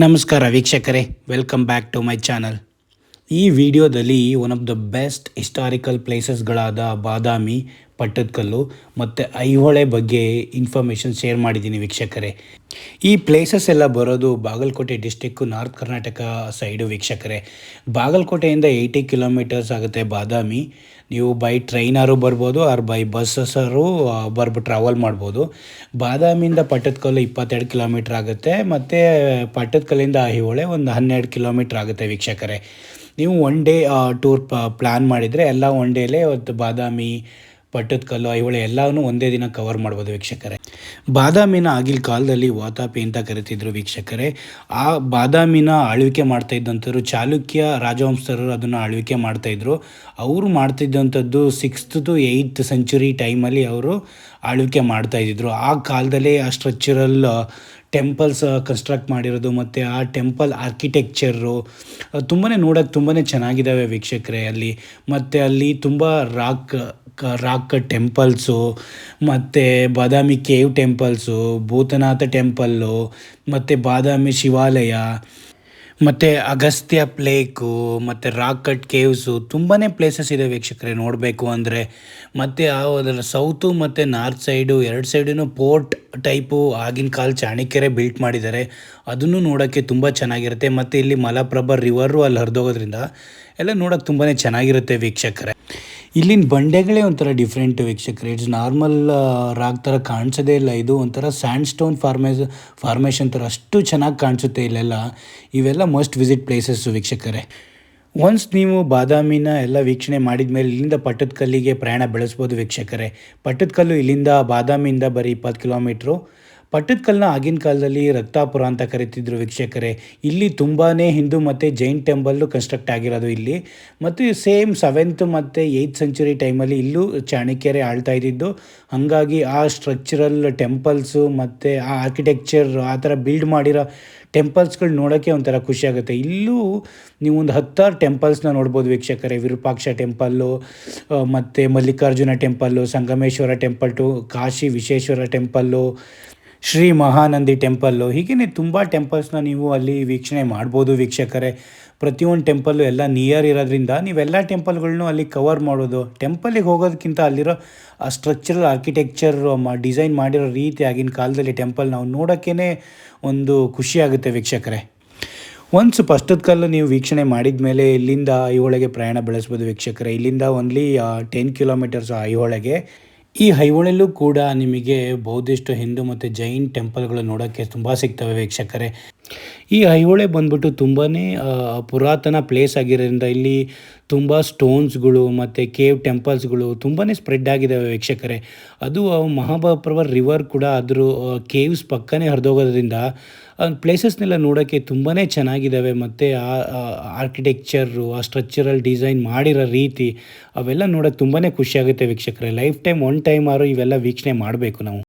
ನಮಸ್ಕಾರ ವೀಕ್ಷಕರೇ, welcome back to my channel. ಈ ವಿಡಿಯೋದಲ್ಲಿ one of the best historical ಪ್ಲೇಸಸ್ಗಳಾದ ಬಾದಾಮಿ, ಪಟ್ಟದಕಲ್ಲು ಮತ್ತು ಐಹೊಳೆ ಬಗ್ಗೆ ಇನ್ಫಾರ್ಮೇಷನ್ ಶೇರ್ ಮಾಡಿದ್ದೀನಿ ವೀಕ್ಷಕರೇ. ಈ ಪ್ಲೇಸಸ್ ಎಲ್ಲ ಬರೋದು Bagalkote district, north Karnataka side ವೀಕ್ಷಕರೇ. ಬಾಗಲಕೋಟೆಯಿಂದ 80 ಕಿಲೋಮೀಟರ್ಸ್ ಆಗುತ್ತೆ ಬಾದಾಮಿ. ನೀವು ಬೈ ಟ್ರೈನಾರು ಬರ್ಬೋದು ಆರ್ ಬೈ ಬಸ್ಸಸ್ಸಾರು ಟ್ರಾವೆಲ್ ಮಾಡ್ಬೋದು. ಬಾದಾಮಿಯಿಂದ ಪಟ್ಟದಕಲ್ಲು 22 ಕಿಲೋಮೀಟ್ರ್ ಆಗುತ್ತೆ ಮತ್ತು ಪಟ್ಟದಕಲ್ಲಿಂದ ಐಹೊಳೆ ಒಂದು 12 ಕಿಲೋಮೀಟ್ರ್ ಆಗುತ್ತೆ ವೀಕ್ಷಕರೇ. ನೀವು ಒನ್ ಡೇ ಟೂರ್ ಪ್ಲ್ಯಾನ್ ಮಾಡಿದರೆ ಎಲ್ಲ ಒನ್ ಡೇಲೇ ಬಾದಾಮಿ, ಪಟ್ಟದಕಲ್ಲು, ಐಹೊಳೆ ಎಲ್ಲವೂ ಒಂದೇ ದಿನ ಕವರ್ ಮಾಡ್ಬೋದು ವೀಕ್ಷಕರೇ. ಬಾದಾಮಿನ ಆಗಿನ ಕಾಲದಲ್ಲಿ ವಾತಾಪಿ ಅಂತ ಕರಿತಿದ್ರು ವೀಕ್ಷಕರೇ. ಆ ಬಾದಾಮಿನ ಆಳ್ವಿಕೆ ಮಾಡ್ತಾ ಇದ್ದಂಥವ್ರು ಚಾಲುಕ್ಯ ರಾಜವಂಶಸ್ಥರು ಅದನ್ನು ಆಳ್ವಿಕೆ ಮಾಡ್ತಾಯಿದ್ರು. ಅವರು ಮಾಡ್ತಿದ್ದಂಥದ್ದು 6th to 8th ಸೆಂಚುರಿ ಟೈಮಲ್ಲಿ ಅವರು ಆಳ್ವಿಕೆ ಮಾಡ್ತಾಯಿದ್ರು. ಆ ಕಾಲದಲ್ಲೇ ಆ ಸ್ಟ್ರಕ್ಚರಲ್ ಟೆಂಪಲ್ಸ್ ಕನ್ಸ್ಟ್ರಕ್ಟ್ ಮಾಡಿರೋದು ಮತ್ತು ಆ ಟೆಂಪಲ್ ಆರ್ಕಿಟೆಕ್ಚರು ತುಂಬಾ ನೋಡೋಕ್ಕೆ ತುಂಬಾ ಚೆನ್ನಾಗಿದ್ದಾವೆ ವೀಕ್ಷಕರೇ ಅಲ್ಲಿ. ಮತ್ತು ಅಲ್ಲಿ ತುಂಬ ರಾಕ್ ಟೆಂಪಲ್ಸು ಮತ್ತು ಬಾದಾಮಿ ಕೇವ್ ಟೆಂಪಲ್ಸು, ಭೂತನಾಥ ಟೆಂಪಲ್ಲು ಮತ್ತು ಬಾದಾಮಿ ಶಿವಾಲಯ ಮತ್ತು ಅಗಸ್ತ್ಯ ಲೇಕು ಮತ್ತು ರಾಕ್ ಕಟ್ ಕೇವ್ಸು ತುಂಬಾ ಪ್ಲೇಸಸ್ ಇದೆ ವೀಕ್ಷಕರೇ ನೋಡಬೇಕು ಅಂದರೆ. ಮತ್ತು ಅದರ ಸೌತು ಮತ್ತು ನಾರ್ತ್ ಸೈಡು ಎರಡು ಸೈಡೂ ಪೋರ್ಟ್ ಟೈಪು ಆಗಿನ ಕಾಲ ಚಾಣಕ್ಯರೇ ಬಿಲ್ಟ್ ಮಾಡಿದ್ದಾರೆ. ಅದನ್ನು ನೋಡೋಕ್ಕೆ ತುಂಬ ಚೆನ್ನಾಗಿರುತ್ತೆ. ಮತ್ತು ಇಲ್ಲಿ ಮಲಪ್ರಭಾ ರಿವರು ಅಲ್ಲಿ ಹರಿದೋಗೋದ್ರಿಂದ ಎಲ್ಲ ನೋಡೋಕ್ಕೆ ತುಂಬಾ ಚೆನ್ನಾಗಿರುತ್ತೆ ವೀಕ್ಷಕರೇ. ಇಲ್ಲಿನ ಬಂಡೆಗಳೇ ಒಂಥರ ಡಿಫ್ರೆಂಟ್ ವೀಕ್ಷಕರೇ. ಇಟ್ಸ್ ನಾರ್ಮಲ್ ರಾಕ್ ಥರ ಕಾಣಿಸೋದೇ ಇಲ್ಲ. ಇದು ಒಂಥರ ಸ್ಯಾಂಡ್ ಸ್ಟೋನ್ ಫಾರ್ಮೇಷನ್ ಥರ ಅಷ್ಟು ಚೆನ್ನಾಗಿ ಕಾಣಿಸುತ್ತೆ ಇಲ್ಲೆಲ್ಲ. ಇವೆಲ್ಲ ಮಸ್ಟ್ ವಿಸಿಟ್ ಪ್ಲೇಸಸ್ಸು ವೀಕ್ಷಕರೇ. ಒನ್ಸ್ ನೀವು ಬಾದಾಮಿನ ಎಲ್ಲ ವೀಕ್ಷಣೆ ಮಾಡಿದ ಮೇಲೆ ಇಲ್ಲಿಂದ ಪಟ್ಟದಕಲ್ಲಿಗೆ ಪ್ರಯಾಣ ಬೆಳೆಸ್ಬೋದು ವೀಕ್ಷಕರೇ. ಪಟ್ಟದಕಲ್ಲು ಇಲ್ಲಿಂದ ಬಾದಾಮಿಯಿಂದ ಬರೀ 20 ಕಿಲೋಮೀಟ್ರು. ಪಟ್ಟದಕಲ್ಲನ್ನ ಆಗಿನ ಕಾಲದಲ್ಲಿ ರಕ್ತಾಪುರ ಅಂತ ಕರಿತಿದ್ರು ವೀಕ್ಷಕರೇ. ಇಲ್ಲಿ ತುಂಬಾ ಹಿಂದೂ ಮತ್ತು ಜೈನ್ ಟೆಂಪಲ್ಲು ಕನ್ಸ್ಟ್ರಕ್ಟ್ ಆಗಿರೋದು ಇಲ್ಲಿ. ಮತ್ತು ಸೇಮ್ 7th ಮತ್ತು 8th ಸೆಂಚುರಿ ಟೈಮಲ್ಲಿ ಇಲ್ಲೂ ಚಾಣಕ್ಯರೇ ಆಳ್ತಾ ಇದ್ದಿದ್ದು. ಹಾಗಾಗಿ ಆ ಸ್ಟ್ರಕ್ಚರಲ್ ಟೆಂಪಲ್ಸು ಮತ್ತು ಆ ಆರ್ಕಿಟೆಕ್ಚರ್ ಆ ಥರ ಬಿಲ್ಡ್ ಮಾಡಿರೋ ಟೆಂಪಲ್ಸ್ಗಳು ನೋಡೋಕ್ಕೆ ಒಂಥರ ಖುಷಿಯಾಗುತ್ತೆ. ಇಲ್ಲೂ ನೀವು ಒಂದು 10 ಟೆಂಪಲ್ಸ್ನ ನೋಡ್ಬೋದು ವೀಕ್ಷಕರೇ. ವಿರೂಪಾಕ್ಷ ಟೆಂಪಲ್ಲು ಮತ್ತು Mallikarjuna temple, Sangameshwara temple to Kashi Vishweshwara temple, Shri Mahanandi temple, ಹೀಗೇ ತುಂಬ ಟೆಂಪಲ್ಸ್ನ ನೀವು ಅಲ್ಲಿ ವೀಕ್ಷಣೆ ಮಾಡ್ಬೋದು ವೀಕ್ಷಕರೇ. ಪ್ರತಿಯೊಂದು ಟೆಂಪಲ್ಲು ಎಲ್ಲ ನಿಯರ್ ಇರೋದ್ರಿಂದ ನೀವೆಲ್ಲ ಟೆಂಪಲ್ಗಳ್ನೂ ಅಲ್ಲಿ ಕವರ್ ಮಾಡೋದು. ಟೆಂಪಲಿಗೆ ಹೋಗೋದಕ್ಕಿಂತ ಅಲ್ಲಿರೋ ಆ ಸ್ಟ್ರಕ್ಚರಲ್ ಆರ್ಕಿಟೆಕ್ಚರ್ ಡಿಸೈನ್ ಮಾಡಿರೋ ರೀತಿ ಆಗಿನ ಕಾಲದಲ್ಲಿ ಟೆಂಪಲ್ ನಾವು ನೋಡೋಕ್ಕೇ ಒಂದು ಖುಷಿಯಾಗುತ್ತೆ ವೀಕ್ಷಕರೇ. ಒನ್ಸ್ ಪಟ್ಟದಕಲ್ಲು ನೀವು ವೀಕ್ಷಣೆ ಮಾಡಿದ ಮೇಲೆ ಇಲ್ಲಿಂದ ಐಹೊಳೆಗೆ ಪ್ರಯಾಣ ಬೆಳೆಸ್ಬೋದು ವೀಕ್ಷಕರೇ. ಇಲ್ಲಿಂದ ಓನ್ಲಿ 10 ಕಿಲೋಮೀಟರ್ಸ್ ಐಹೊಳೆಗೆ. ಈ ಐಹೊಳೆಯಲ್ಲೂ ಕೂಡ ನಿಮಗೆ ಬೌದ್ಧಿಸ್ಟ್, ಹಿಂದೂ ಮತ್ತು ಜೈನ್ ಟೆಂಪಲ್ಗಳು ನೋಡೋಕ್ಕೆ ತುಂಬ ಸಿಗ್ತವೆ ವೀಕ್ಷಕರೇ. ಈ ಐಹೊಳೆ ಬಂದ್ಬಿಟ್ಟು ತುಂಬಾ ಪುರಾತನ ಪ್ಲೇಸ್ ಆಗಿರೋದ್ರಿಂದ ಇಲ್ಲಿ ತುಂಬ ಸ್ಟೋನ್ಸ್ಗಳು ಮತ್ತು ಕೇವ್ ಟೆಂಪಲ್ಸ್ಗಳು ತುಂಬಾ ಸ್ಪ್ರೆಡ್ ಆಗಿದ್ದಾವೆ ವೀಕ್ಷಕರೇ. ಅದು ಮಹಾಬಲಪ್ರಭಾ ರಿವರ್ ಕೂಡ ಅದ್ರ ಕೇವ್ಸ್ ಪಕ್ಕನೇ ಹರಿದೋಗೋದ್ರಿಂದ ಪ್ಲೇಸಸ್ನೆಲ್ಲ ನೋಡೋಕ್ಕೆ ತುಂಬಾ ಚೆನ್ನಾಗಿದ್ದಾವೆ. ಮತ್ತು ಆ ಆರ್ಕಿಟೆಕ್ಚರು, ಆ ಸ್ಟ್ರಕ್ಚರಲ್ ಡಿಸೈನ್ ಮಾಡಿರೋ ರೀತಿ ಅವೆಲ್ಲ ನೋಡೋಕ್ಕೆ ತುಂಬಾ ಖುಷಿಯಾಗುತ್ತೆ ವೀಕ್ಷಕರೇ. ಲೈಫ್ ಟೈಮ್ ಒನ್ ಟೈಮ್ ಆದರೂ ಇವೆಲ್ಲ ವೀಕ್ಷಣೆ ಮಾಡಬೇಕು ನಾವು.